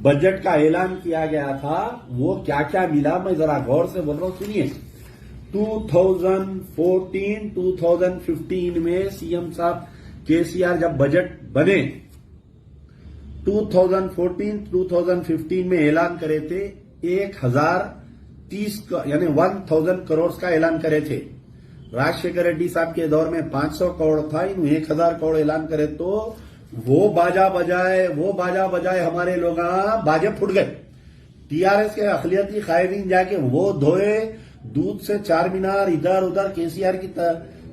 Budget का ऐलान किया गया था वो क्या क्या मिला, मैं जरा गौर से बोल रहा हूं, सुनिए। 2014-2015 में सीएम साहब केसीआर जब बजट बने 2014-2015 में ऐलान करे थे 1030 यानी 1000 करोड़ का ऐलान करे थे। राजशेखर रेड्डी साहब के दौर में 500 करोड़ था, इन 1000 करोड़ ऐलान करे तो वो बाजा बजाए हमारे लोग बाजे फुट गए। टीआरएस के अखिलियती कायदीन जाके वो धोए दूध से चार मीनार इधर उधर केसीआर की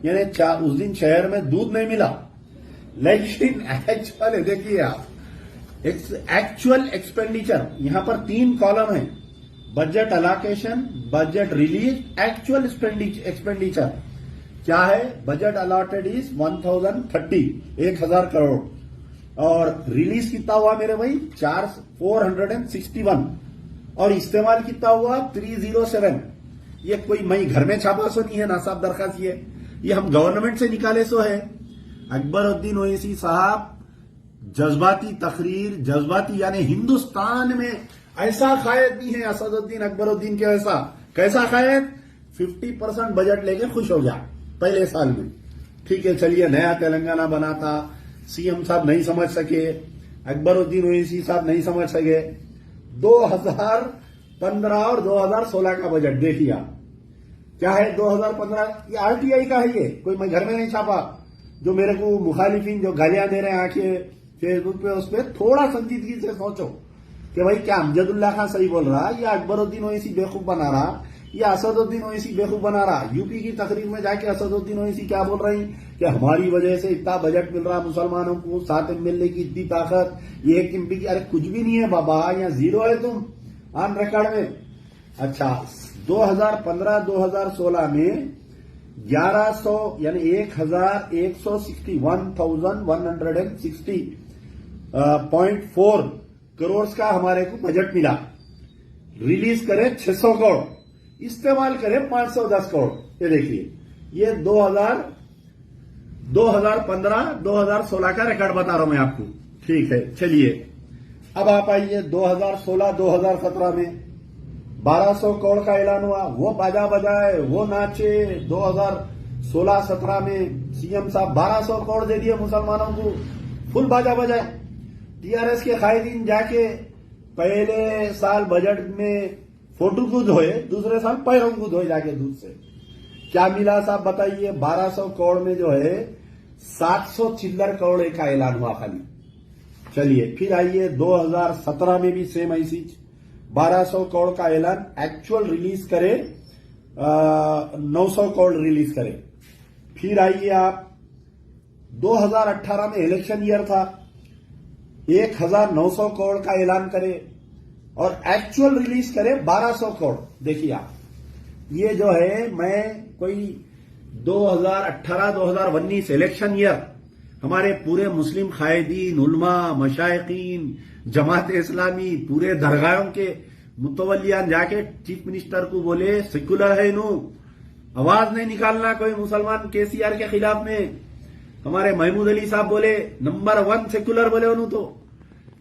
यानी उस दिन शहर में दूध नहीं मिला। लेकिन एक्चुअल देखिए आप एक्चुअल एक्सपेंडिचर यहां पर 3 कॉलम है, budget allocation, budget release, actual expenditure क्या है। बजट अलॉटेड इज 1030 करोड़ और रिलीज कितना हुआ मेरे भाई 461 और इस्तेमाल कितना हुआ 307। ये कोई मई घर में छापा सो नहीं है ना साहब दरखास्त, ये हम गवर्नमेंट से निकाले सो है। अकबरुद्दीन ओवैसी साहब जज्बाती तकरीर, जज्बाती यानी हिंदुस्तान में ऐसा कायद नहीं है असदुद्दीन अकबरुद्दीन के वैसा। कैसा कायद 50% बजट लेके खुश हो गया पहले साल में। ठीक है चलिए, नया तेलंगाना बना था, सीएम साहब नहीं समझ सके, अकबरुद्दीन ओवैसी साहब नहीं समझ सके। 2015 और 2016 का बजट देखिए आप क्या है। 2015 ये आरटीआई का है, ये कोई मैं घर में नहीं छापा। जो मेरे को मुखालिफिन जो गालियां दे रहे हैं आके फेसबुक पे, उस पर थोड़ा संजीदगी से सोचो कि भाई क्या अमजदुल्ला खान सही बोल रहा या अकबरुद्दीन ओवैसी बेवकूफ बना रहा या असदुद्दीन ओवैसी बेवकूफ बना रहा। यूपी की तकरीर में जाके असदुद्दीन ओवैसी क्या बोल रही कि हमारी वजह से इतना बजट मिल रहा मुसलमानों को, 7 एमएलए की इतनी ताकत, ये 1 एमपी की। अरे कुछ भी नहीं है बाबा, यहाँ जीरो है तुम ऑन रिकॉर्ड में। अच्छा 2015-2016 में 1100 यानी 1160.4 करोड़ का हमारे को बजट मिला। रिलीज करे 600 करोड़, इस्तेमाल करे 510 करोड़। ये देखिए ये 2015-2016 का रिकॉर्ड बता रहा हूं मैं आपको। ठीक है चलिए, अब आप आइए 2016-2017 में 1200 करोड़ का ऐलान हुआ, वो बाजा बजाए, वो नाचे। 2016-17 में सीएम साहब 1200 करोड़ दे दिए मुसलमानों को, फुल बाजा बजाए। टीआरएस के कायदीन जाके पहले साल बजट में फोटो को धोए, दूसरे साल पैरों को धोए जाके दूध से। क्या मिला साहब बताइए। 1200 करोड़ में जो है 700 चिल्लर करोड़ का ऐलान हुआ खाली। चलिए फिर आइए 2017 में भी सेम ऐसी 1200 करोड़ का ऐलान, एक्चुअल रिलीज करे 900 करोड़ रिलीज करे। फिर आइए आप 2018 में इलेक्शन ईयर था, 1900 करोड़ का ऐलान करे और एक्चुअल रिलीज करे 1200 करोड़। देखिए आप ये जो है, मैं कोई 2018-2019 इलेक्शन ईयर हमारे पूरे मुस्लिम कायदीन, उलमा, मशाइकीन, जमात इस्लामी, पूरे दरगाहों के मुतवल्लियान जाके चीफ मिनिस्टर को बोले सेकुलर है नू, आवाज नहीं निकालना कोई मुसलमान केसीआर के खिलाफ में। हमारे महमूद अली साहब बोले नंबर 1 सेकुलर बोले उन्होंने। तो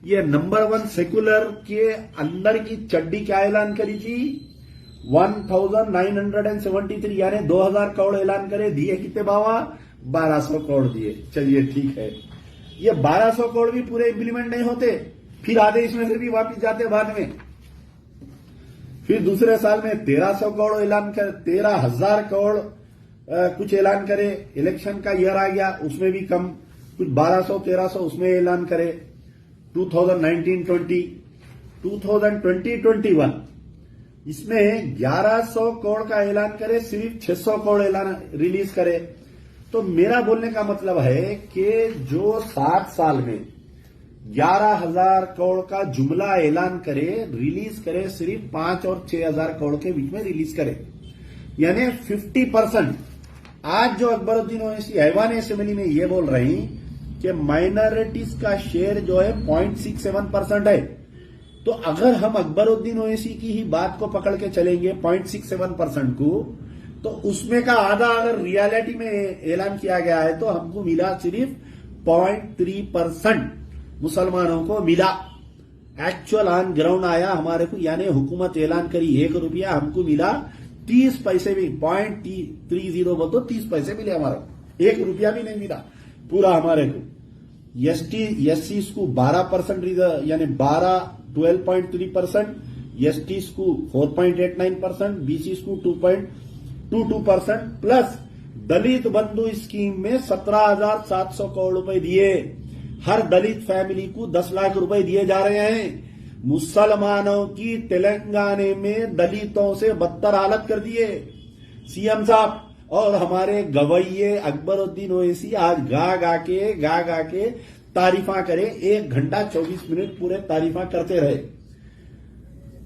ये नंबर 1 सेकुलर के अंदर की चड्डी क्या ऐलान करी थी 1973 यानी 2000 करोड़ ऐलान करे, दिए कितने बाबा 1200 करोड़ दिए। चलिए ठीक है, ये 1200 करोड़ भी पूरे इंप्लीमेंट नहीं होते, फिर आधे इसमें से भी वापिस जाते बाद में। फिर दूसरे साल में 1300 करोड़ ऐलान कर, 13,000 करोड़ कुछ ऐलान करे। इलेक्शन का ईयर आ गया, उसमें भी कम, कुछ 1200-1300 उसमें ऐलान करे। 2019-20, 2020-21 इसमें 1100 करोड़ का ऐलान करे, सिर्फ 600 करोड़ ऐलान रिलीज करे। तो मेरा बोलने का मतलब है कि जो 7 साल में 11,000 करोड़ का जुमला ऐलान करे, रिलीज करे सिर्फ 5 और 6,000 करोड़ के बीच में रिलीज करे, यानी 50%। आज जो अकबरुद्दीन ओवैसी ऐवान असेंबली में ये बोल रही कि माइनॉरिटीज का शेयर जो है 0.67% है। तो अगर हम अकबरुद्दीन ओवैसी की ही बात को पकड़ के चलेंगे 0.67% को, तो उसमें का आधा अगर रियलिटी में ऐलान किया गया है तो हमको मिला सिर्फ 0.3% मुसलमानों को मिला। एक्चुअल ऑन ग्राउंड आया हमारे को, यानी हुकूमत ऐलान करी 1 रुपया, हमको मिला 30 पैसे भी, 0.30 बोल तो 30 पैसे मिले हमारा, 1 रुपया भी नहीं मिला पूरा हमारे को। एससी को 12% यानी 12.3%, एसटी को 4.89%, बीसी को 2.22% प्लस दलित बंधु स्कीम में 17,700 करोड़ रुपए दिए। हर दलित फैमिली को 10 लाख रुपए दिए जा रहे हैं। मुसलमानों की तेलंगाना में दलितों से बदतर हालत कर दिए सीएम साहब। और हमारे गवैये अकबरुद्दीन ओवैसी आज गा गा के तारीफा करे, 1 घंटा 24 मिनट पूरे तारीफा करते रहे।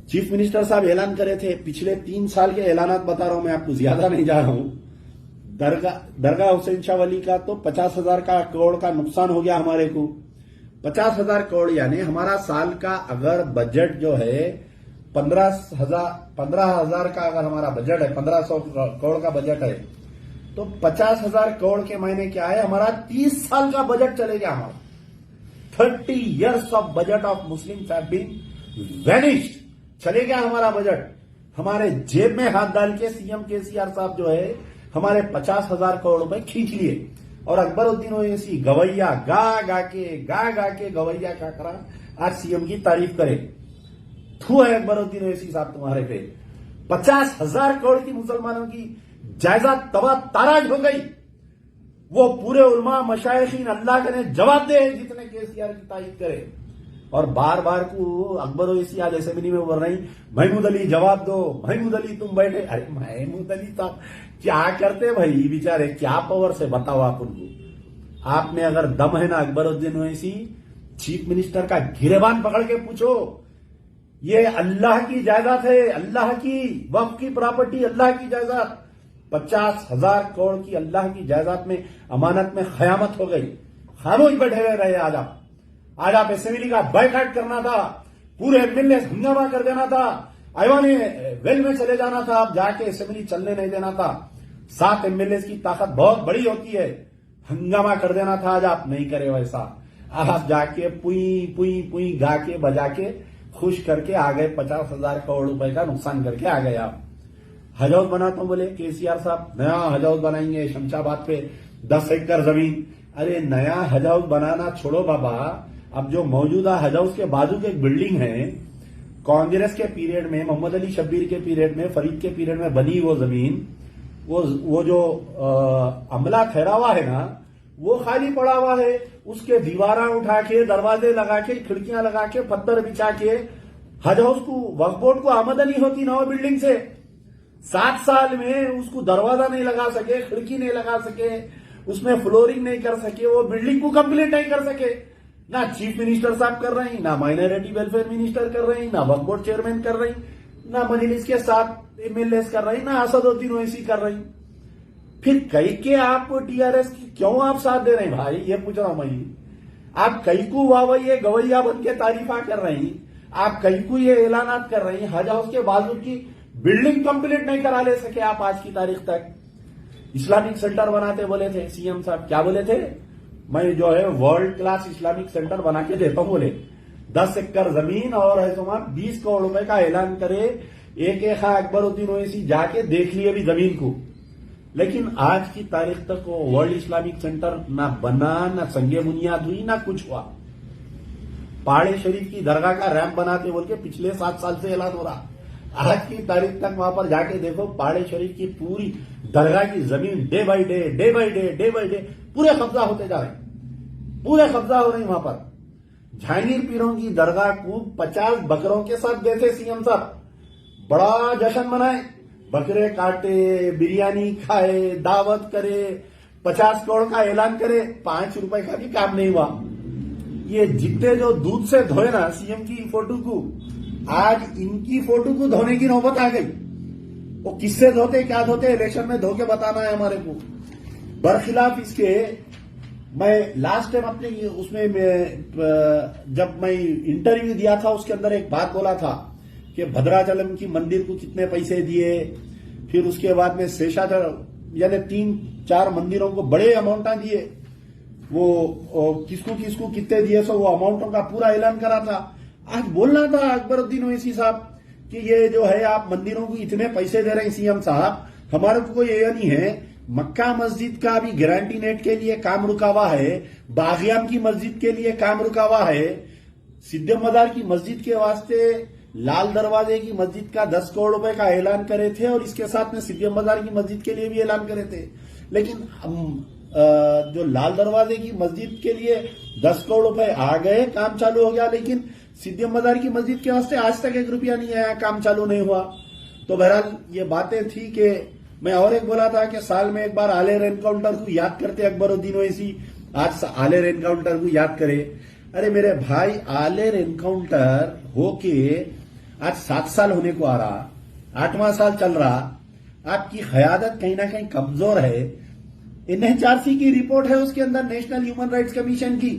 चीफ मिनिस्टर साहब ऐलान करे थे, पिछले 3 साल के ऐलानात बता रहा हूं मैं आपको, ज्यादा नहीं जा रहा हूं। दरगाह हुसैन शाह वली का तो 50,000 करोड़ का नुकसान हो गया हमारे को। 50,000 करोड़ यानी हमारा साल का अगर बजट जो है 15,000 का अगर हमारा बजट है, 1,500 करोड़ का बजट है, तो 50,000 करोड़ के महीने क्या है, हमारा 30 साल का बजट चलेगा हमारा। 30 years of budget of Muslims have been vanished, चलेगा हमारा बजट। हमारे जेब में हाथ डाल के सीएम केसीआर साहब जो है हमारे 50,000 करोड़ रुपए खींच लिए। और अकबरुद्दीन ओवैसी गवैया गा के गवैया का करा, आज सीएम की तारीफ करे। थू है अकबरुद्दीन ओवैसी साहब तुम्हारे पे। 50,000 करोड़ की मुसलमानों की जायदाद तबाह ताराज हो गई। वो पूरे उलमा मशाइखीन अल्लाह करे जवाब दे जितने केसीआर की तारीफ करे। और बार बार को अकबर ओवैसी आज असेंबली में बोल रही, महमूद अली जवाब दो, महमूद अली तुम बैठे। अरे महमूद अली साहब क्या करते भाई बेचारे, क्या पावर से बताओ आप उनको। आप में अगर दम है ना अकबरुद्दीन ओवैसी, चीफ मिनिस्टर का गिरेबान पकड़ के पूछो, ये अल्लाह की जायदाद है, अल्लाह की वक्फ की प्रॉपर्टी, अल्लाह की जायदाद। 50,000 करोड़ की अल्लाह की जायदाद में अमानत में खयामत हो गई। खामोश बैठे हुए रहे। आज आप असेंबली का बायकॉट करना था, पूरे एमएलए हंगामा कर देना था, आईवाने वेल में चले जाना था, आप जाके असेंबली चलने नहीं देना था। 7 एमएलए की ताकत बहुत बड़ी होती है, हंगामा कर देना था। आज आप नहीं करे वैसा, आप जाके पुई गा के बजा के खुश करके आ गए। 50,000 करोड़ रुपए का नुकसान करके आ गए आप। हज हाउस बनाता हूं बोले केसीआर साहब, नया हज हाउस बनाएंगे शमशाबाद पे 10 एकड़ जमीन। अरे नया हज हाउस बनाना छोड़ो बाबा, अब जो मौजूदा हज हाउस के बाजू की एक बिल्डिंग है, कांग्रेस के पीरियड में, मोहम्मद अली शब्बीर के पीरियड में, फरीद के पीरियड में बनी वो जमीन, वो जो अमला ठहरा हुआ है ना, वो खाली पड़ा हुआ है। उसके दीवारा उठा के, दरवाजे लगा के, खिड़कियां लगा के, पत्थर बिछा के हज हाउस को, वक्फ बोर्ड को आमदनी होती ना वो बिल्डिंग से। 7 साल में उसको दरवाजा नहीं लगा सके, खिड़की नहीं लगा सके, उसमें फ्लोरिंग नहीं कर सके, वो बिल्डिंग को कंप्लीट नहीं कर सके। ना चीफ मिनिस्टर साहब कर रही, ना माइनॉरिटी वेलफेयर मिनिस्टर कर रही, ना वक्फ बोर्ड चेयरमैन कर रही, ना मजलिस के 7 एमएलए कर रही, ना असदुद्दीन ओवैसी कर रही। फिर कई के आप टीआरएस की क्यों आप साथ दे रहे हैं भाई, ये पूछ रहा हूं मैं। आप कई को वाह गवैया बन के तारीफा कर रही, आप कई को ये ऐलानात कर रही, हज हाउस के बाजू की बिल्डिंग कंप्लीट नहीं करा ले सके आप आज की तारीख तक। इस्लामिक सेंटर बनाते बोले थे सीएम साहब, क्या बोले थे, मैं जो है वर्ल्ड क्लास इस्लामिक सेंटर बना के देता हूं बोले। 10 एकड़ जमीन और है तो 20 करोड़ रुपए का ऐलान करे। एक अकबरुद्दीन ओवैसी जाके देख लिए अभी जमीन को, लेकिन आज की तारीख तक वो वर्ल्ड इस्लामिक सेंटर ना बना, ना संगे बुनियाद हुई, ना कुछ हुआ। पहाड़ी शरीफ की दरगाह का रैंप बनाते बोल के पिछले 7 साल से ऐलान हो रहा, आज की तारीख तक वहां पर जाके देखो, पहाड़ी शरीफ की पूरी दरगाह की जमीन डे बाई डे पूरे कब्जा होते जा रहे, पूरे कब्जा हो रही वहां पर। जहांगीर पीरों की दरगाह को 50 बकरों के साथ गए थे सीएम साहब, बड़ा जश्न मनाए, बकरे काटे, बिरयानी खाए, दावत करे, 50 करोड़ का ऐलान करे, 5 रुपए का भी काम नहीं हुआ। ये जितने जो दूध से धोए ना सीएम की फोटो को, आज इनकी फोटो को धोने की नौबत आ गई। वो किससे धोते, क्या धोते, इलेक्शन में धो के बताना है हमारे को। बरखिलाफ इसके मैं लास्ट टाइम अपने उसमें जब मैं इंटरव्यू दिया था, उसके अंदर एक बात बोला था कि भद्राचलम की मंदिर को कितने पैसे दिए, फिर उसके बाद में शेषाचल यानी 3-4 मंदिरों को बड़े अमाउंट दिए, वो किसको किसको कितने दिए, सो वो अमाउंटों का पूरा ऐलान करा था। आज बोलना था अकबरुद्दीन ओवैसी साहब कि ये जो है आप मंदिरों को इतने पैसे दे रहे हैं सीएम साहब, हमारे को कोई ये नहीं है। मक्का मस्जिद का भी गारंटी नेट के लिए काम रुका हुआ है, बागियाम की मस्जिद के लिए काम रुका हुआ है, सिद्ध मदार की मस्जिद के वास्ते लाल दरवाजे की मस्जिद का 10 करोड़ रुपए का ऐलान करे थे और इसके साथ में सिद्ध मदार की मस्जिद के लिए भी ऐलान करे थे। लेकिन जो लाल दरवाजे की मस्जिद के लिए 10 करोड़ रुपए आ गए, काम चालू हो गया, लेकिन सिद्ध मदार की मस्जिद के वास्ते आज तक 1 रुपया नहीं आया, काम चालू नहीं हुआ। तो बहरहाल ये बातें थी कि मैं और एक बोला था कि साल में एक बार आलेर एनकाउंटर को याद करते अकबरुद्दीन ओवैसी, आज आलेर एनकाउंटर को याद करे। अरे मेरे भाई, आलेर एनकाउंटर होके आज 7 साल होने को आ रहा, 8वां साल चल रहा, आपकी क़यादत कहीं ना कहीं कमजोर है। एनएचआरसी की रिपोर्ट है, उसके अंदर नेशनल ह्यूमन राइट्स कमीशन की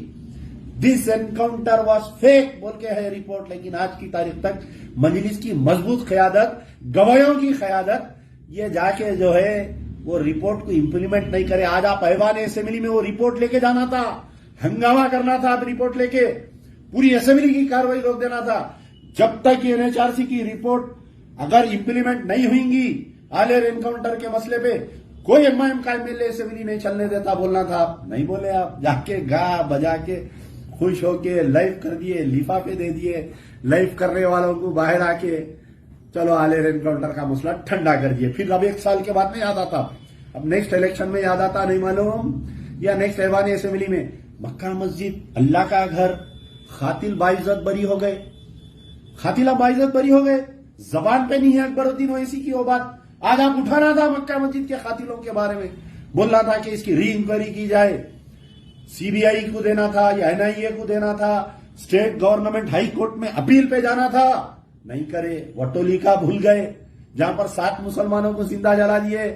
दिस एनकाउंटर वॉज फेक बोल के है रिपोर्ट, लेकिन आज की तारीख तक मजलिस की मजबूत क़यादत, गवाहों की क़यादत, ये जाके जो है वो रिपोर्ट को इंप्लीमेंट नहीं करे। आज आप ऐवान असेंबली में वो रिपोर्ट लेके जाना था, हंगामा करना था, आप रिपोर्ट लेके पूरी असेंबली की कार्रवाई रोक देना था। जब तक एनएचआरसी की रिपोर्ट अगर इंप्लीमेंट नहीं हुईगी आलेर एनकाउंटर के मसले पे, कोई एमआईएम का एमएलए असेंबली नहीं चलने देता, बोलना था। आप नहीं बोले, आप जाके गा बजा के खुश होके लाइव कर दिए, लिफाफे दे दिए, लाइव करने वालों को बाहर आके चलो आलेर एनकाउंटर का मसला ठंडा कर दिए। फिर अब 1 साल के बाद में याद आता, अब नेक्स्ट इलेक्शन में याद आता, नहीं मालूम, या नेक्स्ट ऐवान असेंबली में मक्का मस्जिद अल्लाह का घर, खातिल बाइज्जत बरी हो गए, खातिला बाइज्जत बरी हो गए। जबान पे नहीं है अकबरुद्दीन ओवैसी की वो बात। आज आप उठाना था मक्का मस्जिद के खातिलों के बारे में, बोलना था कि इसकी री इंक्वायरी की जाए, सीबीआई को देना था या एनआईए को देना था, स्टेट गवर्नमेंट हाई कोर्ट में अपील पे जाना था, नहीं करे। वटोली का भूल गए, जहां पर 7 मुसलमानों को जिंदा जला दिए।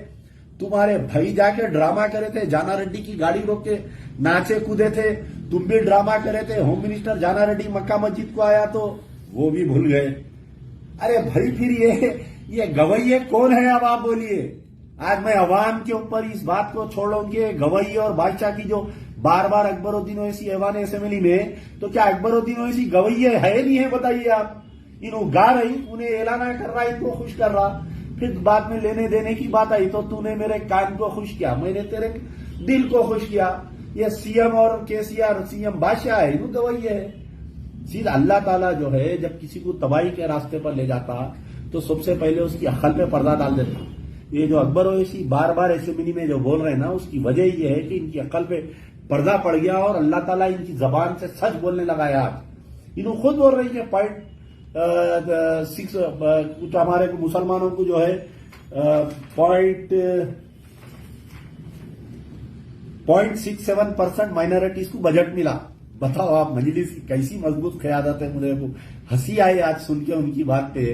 तुम्हारे भाई जाके ड्रामा करे थे, जाना रेड्डी की गाड़ी रोक के नाचे कूदे थे, तुम भी ड्रामा करे थे। होम मिनिस्टर जाना रेड्डी मक्का मस्जिद को आया तो वो भी भूल गए। अरे भाई, फिर ये गवैये कौन है, अब आप बोलिए। आज मैं अवाम के ऊपर इस बात को छोड़ूंगे, गवैये और बादशाह की जो बार बार अकबरुद्दीन ओवैसी ऐवान असेंबली में, तो क्या अकबरुद्दीन ओवैसी गवैये है नहीं है, बताइए आप। इन्हों गा रही, उन्हें ऐलाना कर रहा, इनको खुश कर रहा, फिर बाद में लेने देने की बात आई तो तूने मेरे कान को खुश किया, मैंने तेरे दिल को खुश किया। ये सीएम और केसीआर, सीएम बादशाह है, इन्हों गवैये है। सीधा अल्लाह ताला जो है जब किसी को तबाही के रास्ते पर ले जाता तो सबसे पहले उसकी अक्ल पे पर्दा डाल देता। ये जो अकबर ओवैसी बार बार असेंबली में जो बोल रहे हैं ना, उसकी वजह ये है कि इनकी अक्ल पे पर्दा पड़ गया और अल्लाह ताला इनकी जबान से सच बोलने लगा है। आज इन्हों खुद बोल रही है 0.6 कुछ हमारे मुसलमानों को जो है 0.67% माइनॉरिटीज को बजट मिला। बताओ आप, मजलिस की कैसी मजबूत क़यादत है। मुझे को हंसी आई आज सुन के उनकी बात पे।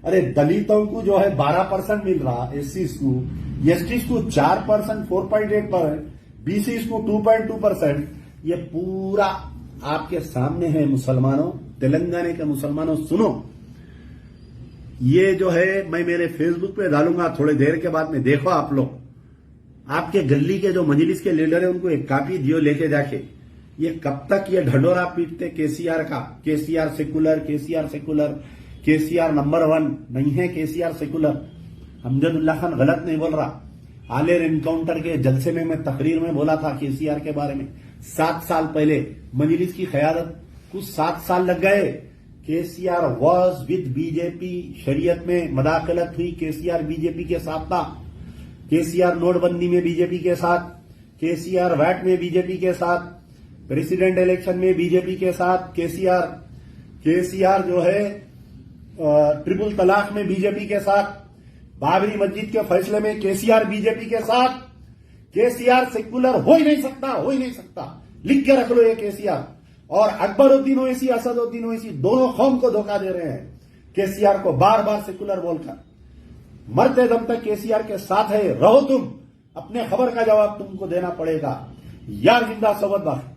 अरे दलितों को जो है 12% मिल रहा, एससीज को, एसटीज को 4%, 4.8%, बीसीज को 2.2%। ये पूरा आपके सामने है मुसलमानों, तेलंगाना के मुसलमानों, सुनो। ये जो है मैं मेरे फेसबुक पे डालूंगा थोड़ी देर के बाद में, देखो आप लोग। आपके गली के जो मजलिस के लीडर है उनको एक कॉपी दियो लेके जाके। ये कब तक ये ढंडोरा पीटते केसीआर का, KCR secular, KCR secular, KCR number 1 नहीं है, केसीआर सेकुलर। हमजदुल्लाह खान गलत नहीं बोल रहा। आलेर एनकाउंटर के जलसे में मैं तकरीर में बोला था केसीआर के बारे में 7 साल पहले। मजलिस की क़यादत को 7 साल लग गए। केसीआर वॉज विद बीजेपी, शरीयत में मदाखलत हुई, केसीआर बीजेपी के साथ था। केसीआर नोटबंदी में बीजेपी के साथ, केसीआर वैट में बीजेपी के साथ, प्रेसिडेंट इलेक्शन में बीजेपी के साथ, केसीआर जो है ट्रिपल तलाक में बीजेपी के साथ, बाबरी मस्जिद के फैसले में केसीआर बीजेपी के साथ। केसीआर सेकुलर हो ही नहीं सकता, हो ही नहीं सकता। लिख के रख लो ये केसीआर। और अकबरुद्दीन ओवैसी, असदुद्दीन ओवैसी दोनों कौम को धोखा दे रहे हैं केसीआर को बार बार सेकुलर बोलकर। मरते दम तक केसीआर के साथ है, रहो तुम। अपने खबर का जवाब तुमको देना पड़ेगा। यार जिंदा सोबत बात।